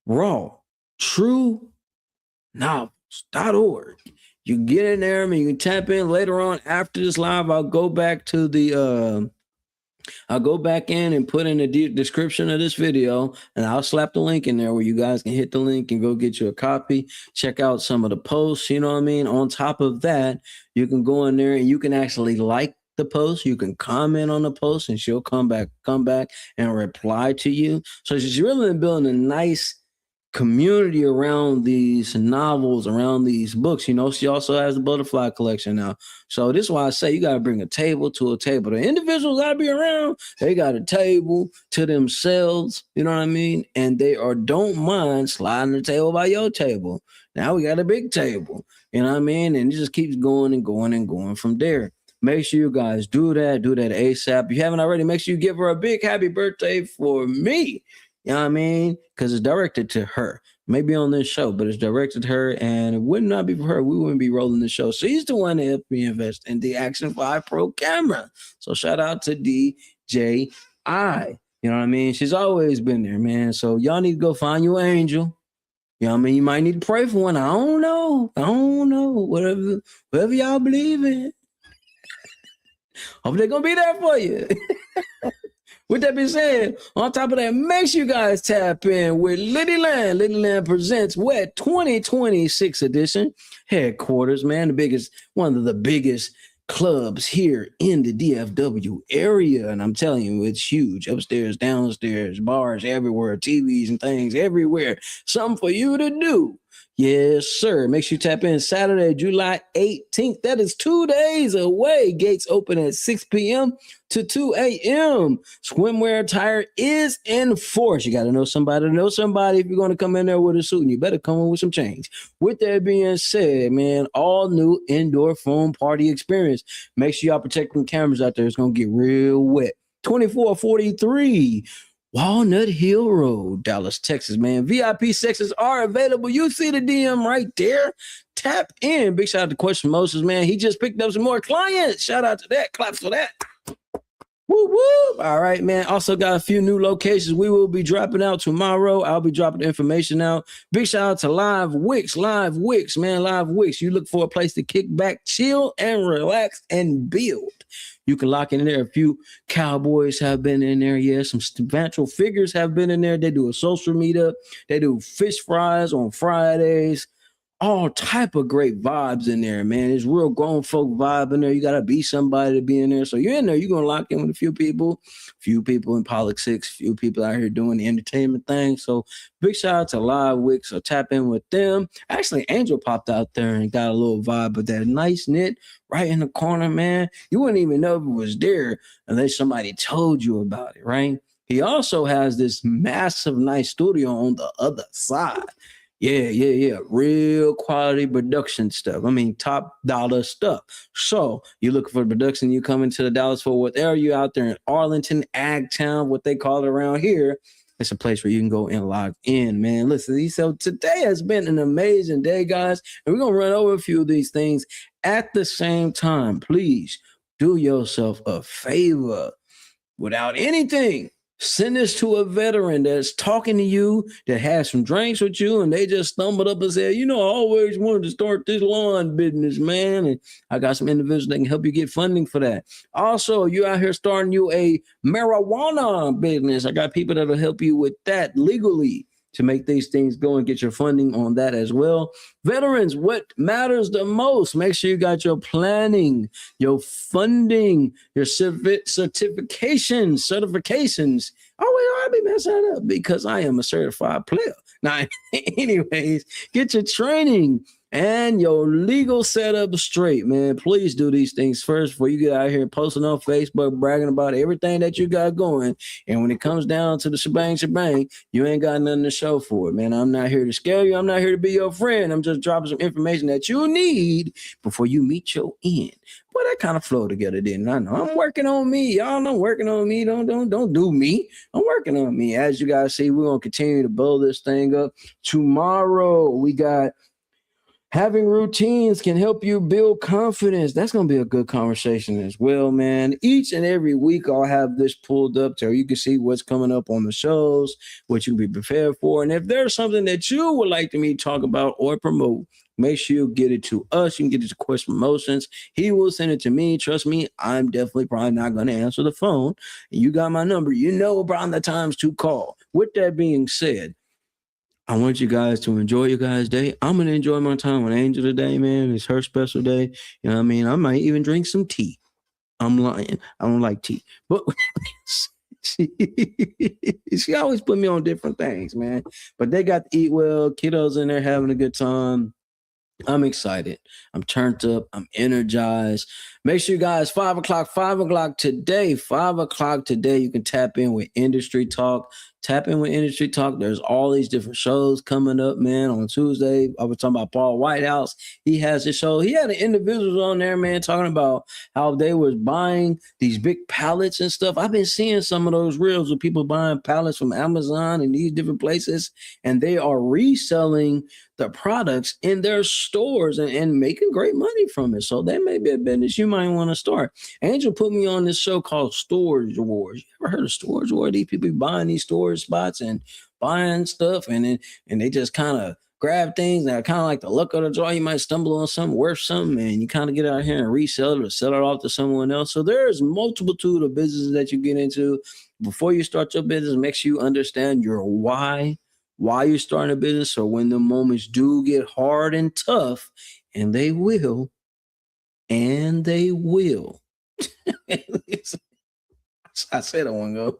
Raw, true novels.org. You get in there, you can tap in later on after this live. I'll go back to I'll go back in and put in the description of this video, and I'll slap the link in there where you guys can hit the link and go get you a copy. Check out some of the posts, On top of that, you can go in there and you can actually like the post. You can comment on the post, and she'll come back and reply to you. So she's really building a nice community around these novels, around these books. She also has the butterfly collection now. So this is why I say you got to bring a table to a table. The individuals got to be around. They got a table to themselves. You know what I mean? And they don't mind sliding the table by your table. Now we got a big table. You know what I mean? And it just keeps going and going and going from there. Make sure you guys do that ASAP. If you haven't already, make sure you give her a big happy birthday for me. You know what I mean? Because it's directed to her. Maybe on this show, but it's directed to her, and it would not be for her. We wouldn't be rolling the show. She's the one that helped me invest in the Action 5 Pro camera. So shout out to DJI. You know what I mean? She's always been there, man. So y'all need to go find your angel. You know what I mean? You might need to pray for one. I don't know. Whatever y'all believe in. Hope they're going to be there for you. With that being said, on top of that, make sure you guys tap in with Liddy Land. Liddy Land presents WET 2026 edition. Headquarters, man, one of the biggest clubs here in the DFW area. And I'm telling you, it's huge. Upstairs, downstairs, bars everywhere, TVs and things everywhere. Something for you to do. Yes, sir. Make sure you tap in Saturday, July 18th. That is 2 days away. Gates open at 6 p.m. to 2 a.m. Swimwear attire is in force. You got to know somebody if you're going to come in there with a suit, and you better come in with some change. With that being said, man, all new indoor foam party experience. Make sure y'all protect them cameras out there. It's going to get real wet. 2443 Walnut Hill Road, Dallas, Texas, man. VIP sections are available. You see the DM right there. Tap in. Big shout out to Question Moses, man. He just picked up some more clients. Shout out to that. Claps for that. Woo woo. All right, man. Also got a few new locations we will be dropping out tomorrow. I'll be dropping the information out. Big shout out to Live Wicks, man. Live Wicks. You look for a place to kick back, chill, and relax and build. You can lock in there. A few cowboys have been in there. Yeah, some natural figures have been in there. They do a social meetup. They do fish fries on Fridays. All type of great vibes in there, man. It's real grown folk vibe in there. You gotta be somebody to be in there. So you're in there, you're gonna lock in with a few people in politics, few people out here doing the entertainment thing. So big shout out to Live Wicks. So tap in with them. Actually, Angel popped out there and got a little vibe, but that nice knit right in the corner, man. You wouldn't even know if it was there unless somebody told you about it, right? He also has this massive, nice studio on the other side. Yeah. Real quality production stuff. I mean, top dollar stuff. So you're looking for production, you come into the Dallas-Fort Worth area, you out there in Arlington, Ag Town, what they call it around here. It's a place where you can go and log in, man. Listen, so today has been an amazing day, guys. And we're going to run over a few of these things at the same time. Please do yourself a favor. Without anything, send this to a veteran that's talking to you, that has some drinks with you, and they just stumbled up and said, I always wanted to start this lawn business, man. And I got some individuals that can help you get funding for that. Also, you out here starting you a marijuana business. I got people that'll help you with that legally to make these things go and get your funding on that as well. Veterans, what matters the most? Make sure you got your planning, your funding, your certifications. I'll be messing up because I am a certified player. Now, anyways, get your training and your legal setup straight, man. Please do these things first before you get out here posting on Facebook, bragging about everything that you got going. And when it comes down to the shebang, you ain't got nothing to show for it, man. I'm not here to scare you. I'm not here to be your friend. I'm just dropping some information that you need before you meet your end. Well, that kind of flow together, didn't I? Know I'm working on me. Y'all know I'm working on me. Don't do me. I'm working on me. As you guys see, we're going to continue to build this thing up. Tomorrow, we got having routines can help you build confidence. That's going to be a good conversation as well, man. Each and every week, I'll have this pulled up so you can see what's coming up on the shows, what you can be prepared for. And if there's something that you would like to me talk about or promote, make sure you get it to us. You can get it to Question Promotions. He will send it to me. Trust me, I'm definitely probably not going to answer the phone. You got my number. You know around the times to call. With that being said, I want you guys to enjoy your guys' day. I'm going to enjoy my time with Angel today, man. It's her special day. You know what I mean? I might even drink some tea. I'm lying. I don't like tea. But she always put me on different things, man. But they got to eat well. Kiddos in there having a good time. I'm excited. I'm turned up. I'm energized. Make sure you guys, 5 o'clock today, 5 o'clock today, you can tap in with Industry Talk. Tap in with Industry Talk. There's all these different shows coming up, man. On Tuesday, I was talking about Paul Whitehouse. He has his show. He had the individuals on there, man, talking about how they was buying these big pallets and stuff. I've been seeing some of those reels of people buying pallets from Amazon and these different places, and they are reselling the products in their stores and making great money from it. So that may be a business you might want to start. Angel put me on this show called Storage Wars. You ever heard of Storage Wars? These people buying these storage spots and buying stuff, and they just kind of grab things that are kind of like the luck of the draw. You might stumble on something worth something, and you kind of get out here and resell it or sell it off to someone else. So there's multitude of businesses that you get into. Before you start your business, make sure you understand your why you're starting a business. So when the moments do get hard and tough, and they will. I said I want to go.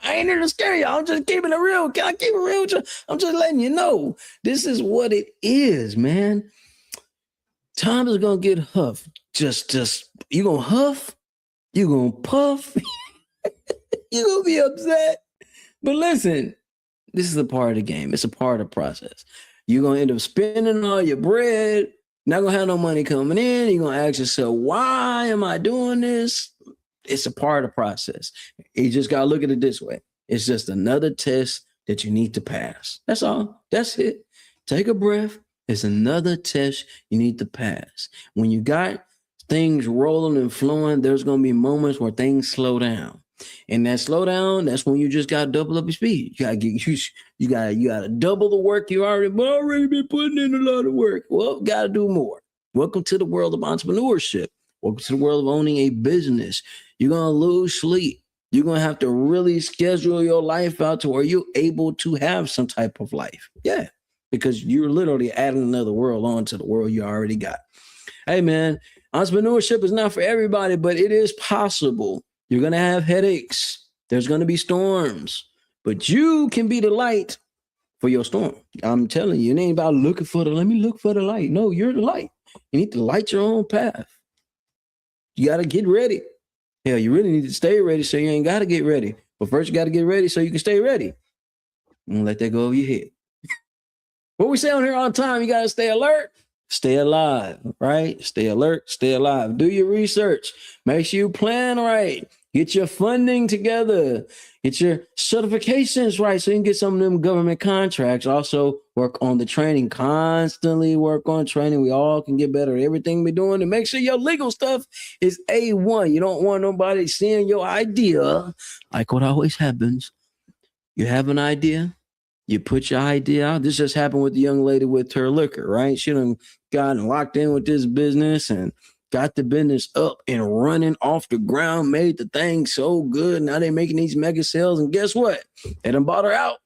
I ain't here to scare you. I'm just keeping it real. Can I keep it real with you? I'm just letting you know. This is what it is, man. Time is going to get huff. Just, you going to huff. You going to puff. You going to be upset. But listen, this is a part of the game. It's a part of the process. You're going to end up spending all your bread. Not going to have no money coming in. You're going to ask yourself, why am I doing this? It's a part of the process. You just got to look at it this way. It's just another test that you need to pass. That's all. That's it. Take a breath. It's another test you need to pass. When you got things rolling and flowing, there's going to be moments where things slow down. And that slow down, that's when you just got to double up your speed. You got to double the work you already been putting in a lot of work. Well, got to do more. Welcome to the world of entrepreneurship. Welcome to the world of owning a business. You're going to lose sleep. You're going to have to really schedule your life out to where you're able to have some type of life. Yeah, because you're literally adding another world onto the world you already got. Hey, man, entrepreneurship is not for everybody, but it is possible. You're going to have headaches. There's going to be storms, but you can be the light for your storm. I'm telling you, it ain't about let me look for the light. No, you're the light. You need to light your own path. You got to get ready. Hell, you really need to stay ready so you ain't got to get ready. But first, you got to get ready so you can stay ready. And let that go over your head. What we say on here all the time, you got to stay alert, stay alive, right? Stay alert, stay alive. Do your research. Make sure you plan right. Get your funding together. Get your certifications right so you can get some of them government contracts. Also, work on the training. Constantly work on training. We all can get better at everything we're doing. And make sure your legal stuff is A1. You don't want nobody seeing your idea. Like what always happens. You have an idea. You put your idea out. This just happened with the young lady with her liquor, right? She done gotten locked in with this business and got the business up and running off the ground, made the thing so good. Now they're making these mega sales. And guess what? They done bought her out.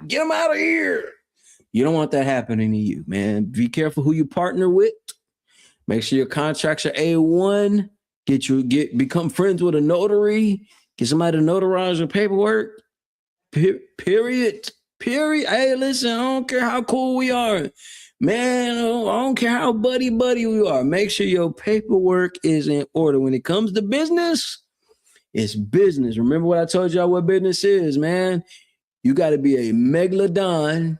Get them out of here. You don't want that happening to you, man. Be careful who you partner with. Make sure your contracts are A1. Become friends with a notary. Get somebody to notarize your paperwork. Period. Hey, listen, I don't care how cool we are. Man, I don't care how buddy we are. Make sure your paperwork is in order. When it comes to business, it's business. Remember what I told y'all what business is, man. You got to be a megalodon.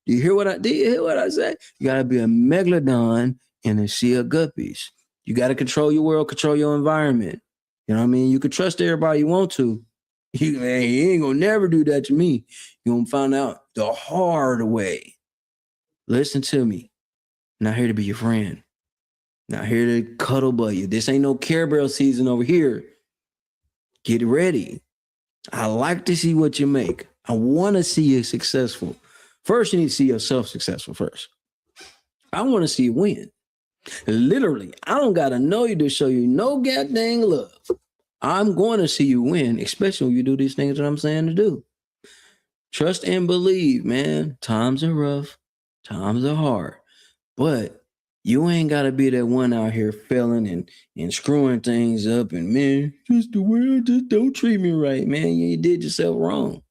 Do you hear what I say? You got to be a megalodon in a sea of guppies. You got to control your world, control your environment. You know what I mean? You can trust everybody you want to. You ain't going to never do that to me. You're going to find out the hard way. Listen to me. Not here to be your friend. Not here to cuddle buddy you. This ain't no Care Bear season over here. Get ready. I like to see what you make. I want to see you successful. First, you need to see yourself successful first. I want to see you win. Literally, I don't got to know you to show you no goddamn love. I'm going to see you win, especially when you do these things that I'm saying to do. Trust and believe, man. Times are rough. Times are hard. But you ain't got to be that one out here failing and screwing things up. And, man, just the world just don't treat me right, man. You did yourself wrong.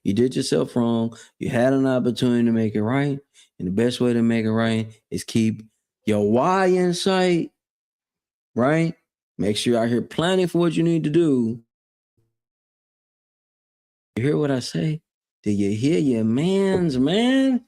You did yourself wrong. You had an opportunity to make it right. And the best way to make it right is keep your why in sight, right? Make sure you're out here planning for what you need to do. You hear what I say? Do you hear your man's man?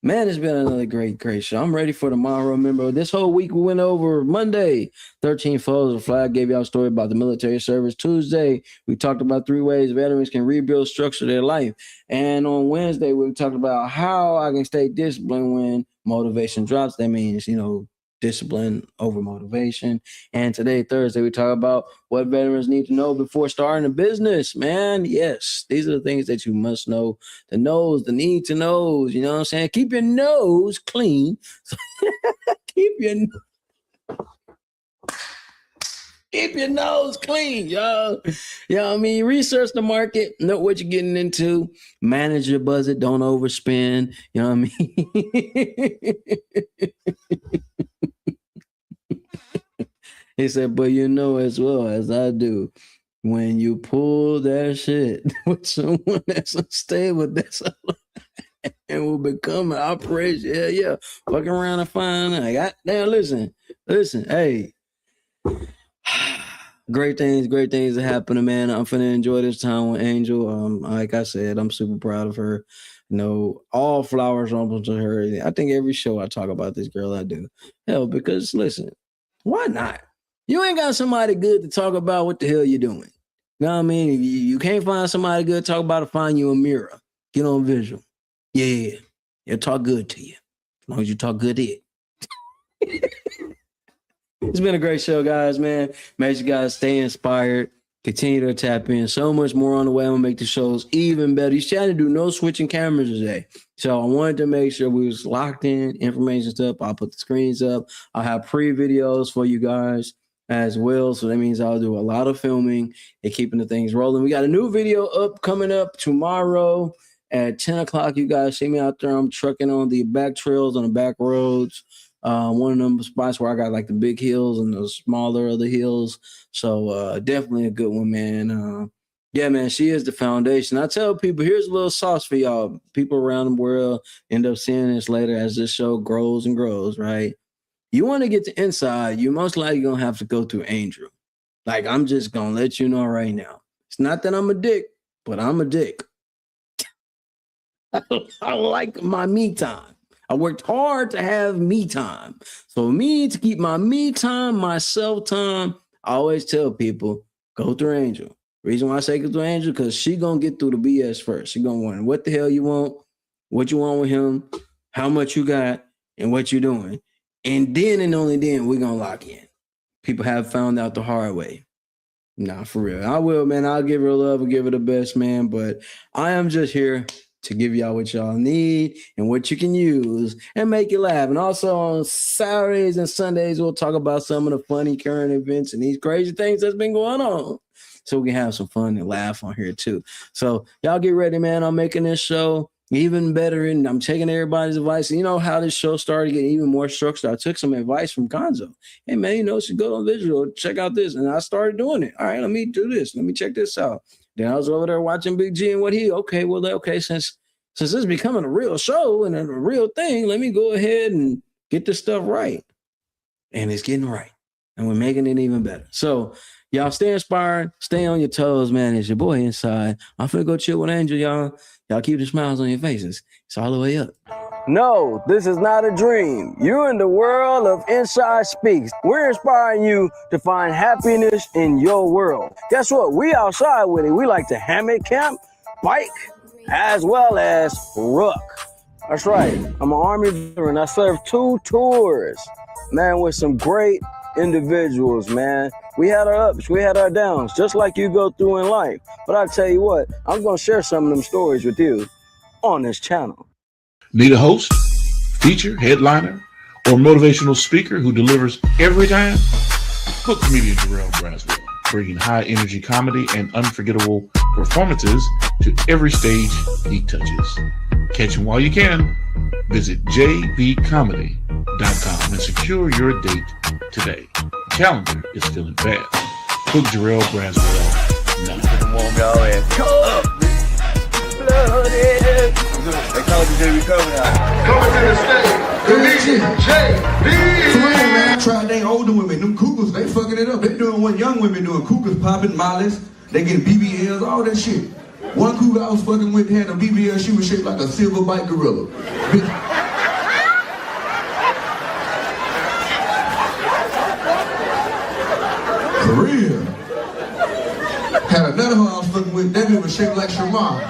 Man, it's been another great show. I'm ready for tomorrow. Remember, this whole week we went over Monday, 13 Foes of the Flag, gave y'all a story about the military service. Tuesday, we talked about 3 ways veterans can rebuild, structure their life. And on Wednesday, we talked about how I can stay disciplined when motivation drops. That means, discipline over motivation. And today, Thursday, we talk about what veterans need to know before starting a business, man. Yes, these are the things that you must know. The knows, the need to knows, you know what I'm saying? Keep your nose clean. Keep your nose clean, y'all. You know what I mean? Research the market, know what you're getting into, manage your budget, don't overspend. You know what I mean? He said, but you know as well as I do, when you pull that shit with someone that's unstable, and will become an operation. Yeah. Fucking around and find out. Goddamn, listen, hey. Great things are happening, man. I'm finna enjoy this time with Angel. Like I said, I'm super proud of her. All flowers almost to her. I think every show I talk about this girl, I do. Hell, because listen, why not? You ain't got somebody good to talk about what the hell you're doing. You know what I mean? If you can't find somebody good to talk about it, find you a mirror. Get on visual. Yeah. It'll talk good to you. As long as you talk good to it. It's been a great show, guys, man. Make sure you guys stay inspired. Continue to tap in. So much more on the way. I'm going to make the shows even better. He's trying to do no switching cameras today. So I wanted to make sure we was locked in. Information stuff. I'll put the screens up. I'll have pre-videos for you guys as well. So that means I'll do a lot of filming and keeping the things rolling. We got a new video coming up tomorrow at 10 o'clock. You guys see me out there. I'm trucking on the back trails, on the back roads. One of them spots where I got like the big hills and the smaller of the hills. So definitely a good one, man. Yeah, man, she is the foundation. I tell people, here's a little sauce for y'all. People around the world end up seeing this later as this show grows and grows, right? You want to get to inside, you most likely going to have to go through Angel. Like, I'm just going to let you know right now. It's not that I'm a dick, but I'm a dick. I like my me time. I worked hard to have me time. So me, to keep my me time, my self time, I always tell people, go through Angel. Reason why I say go through Angel, because she going to get through the BS first. She going to wonder what the hell you want, what you want with him, how much you got, and what you're doing. And then and only then we're going to lock in. People have found out the hard way. Nah, for real. I will, man. I'll give her love and give her the best, man. But I am just here to give y'all what y'all need and what you can use and make you laugh. And also on Saturdays and Sundays, we'll talk about some of the funny current events and these crazy things that's been going on. So we can have some fun and laugh on here too. So y'all get ready, man. I'm making this show even better, and I'm taking everybody's advice. You know how this show started getting even more structured? I took some advice from Gonzo. Hey, man, you should go on visual, check out this. And I started doing it. All right, let me do this. Let me check this out. Then I was over there watching Big G and what since this is becoming a real show and a real thing, let me go ahead and get this stuff right. And it's getting right. And we're making it even better. So y'all stay inspired, stay on your toes, man. It's your boy Inside. I'm finna go chill with Angel, y'all. Y'all keep the smiles on your faces. It's all the way up. No, this is not a dream. You're in the world of Inside Speaks. We're inspiring you to find happiness in your world. Guess what? We outside with it. We like to hammock camp, bike, as well as rook. That's right. I'm an Army veteran. I served 2 tours, man, with some great individuals, man. We had our ups, we had our downs, just like you go through in life. But I tell you what, I'm going to share some of them stories with you on this channel. Need a host, feature, headliner, or motivational speaker who delivers every time? Book comedian Jarrell Braswell, bringing high-energy comedy and unforgettable performances to every stage he touches. Catch him while you can. Visit jvcomedy.com and secure your date today. Calendar is filling fast. Book Jarrell Braswell now. Come on, go ahead. Come up. Blooded. They call it JV Comedy now. Coming to the stage, comedian JV. Man, I tried they older women, them cougars, they fucking it up. They doing what young women doing, cougars popping, mollies, they getting BBLs, all that shit. One cougar I was fucking with had a BBL, she was shaped like a silverback gorilla. For real. Had another one I was fucking with, that bitch was shaped like Shamar.